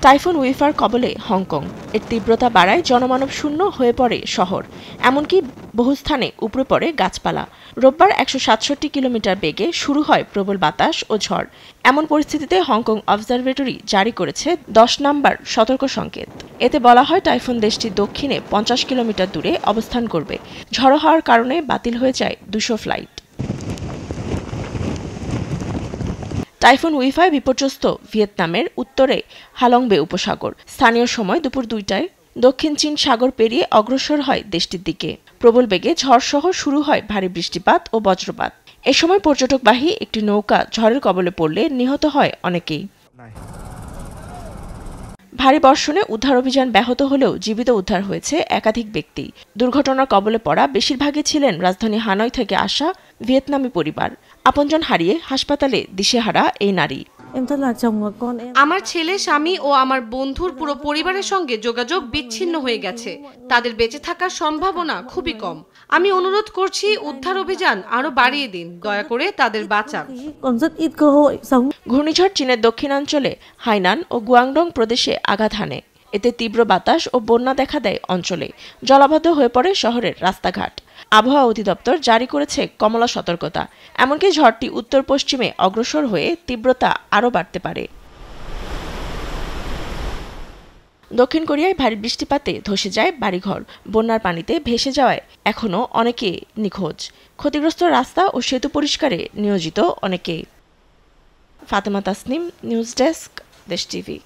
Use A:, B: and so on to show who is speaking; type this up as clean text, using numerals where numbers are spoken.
A: Typhoon উইফার কবলে Hong Kong. এর তীব্রতা বাড়ায় জনমানব শূন্য হয়ে পড়ে শহর, এমনকি বহু স্থানে উপড়ে পড়ে গাছপালা। রোববার ১৬৭ কিলোমিটার বেগে শুরু হয় প্রবল বাতাস ও ঝড়। এমন পরিস্থিতিতে হংকং অবজারভেটরি জারি করেছে ১০ নম্বর সতর্ক সংকেত। এতে বলা হয় টাইফুন দেশটির দক্ষিণে ৫০ কিলোমিটার দূরে অবস্থান করবে। ঝড়ো হওয়ার কারণে বাতিল হয়ে যায় ২০০ ফ্লাইট। টাইফুন উইফায় বিপর্যস্ত ভিয়েতনামের উত্তরে হালংবে উপসাগর। স্থানীয় সময় দুপুর ২টায় দক্ষিণ চীন সাগর পেরিয়ে অগ্রসর হয় দেশটির দিকে। প্রবল বেগে ঝড়সহ শুরু হয় ভারী বৃষ্টিপাত ও বজ্রপাত। এ সময় পর্যটকবাহী একটি নৌকা ঝড়ের কবলে পড়লে নিহত হয় অনেকেই। ভারী বর্ষণে উদ্ধার অভিযান ব্যাহত হলেও জীবিত উদ্ধার হয়েছে একাধিক ব্যক্তি। দুর্ঘটনার কবলে পড়া বেশিরভাগই ছিলেন রাজধানী হানয় থেকে আসা ভিয়েতনামি পরিবার। আপনজন হারিয়ে হাসপাতালে দিশেহারা এই নারী।
B: আমার ছেলে, স্বামী ও আমার বন্ধুর পুরো পরিবারের সঙ্গে যোগাযোগ বিচ্ছিন্ন হয়ে গেছে। তাদের বেঁচে থাকার সম্ভাবনা খুবই কম। আমি অনুরোধ করছি উদ্ধার অভিযান আরো বাড়িয়ে দিন, দয়া করে তাদের বাঁচান।
A: ঘূর্ণিঝড় চীনের দক্ষিণাঞ্চলে হাইনান ও গুয়াংডং প্রদেশে আঘাত হানে। এতে তীব্র বাতাস ও বন্যা দেখা দেয় অঞ্চলে। জলাবদ্ধ হয়ে পড়ে শহরের রাস্তাঘাট। আবহাওয়া অধিদপ্তর জারি করেছে কমলা সতর্কতা। এমনকি ঝড়টি উত্তর পশ্চিমে অগ্রসর হয়ে তীব্রতা আরও বাড়তে পারে। দক্ষিণ কোরিয়ায় ভারী বৃষ্টিপাতে ধসে যায় বাড়িঘর। বন্যার পানিতে ভেসে যাওয়ায় এখনও অনেকে নিখোঁজ। ক্ষতিগ্রস্ত রাস্তা ও সেতু পরিষ্কারে নিয়োজিত অনেকে। ফাতেমা তাসনিম, নিউজ ডেস্ক, দেশ টিভি।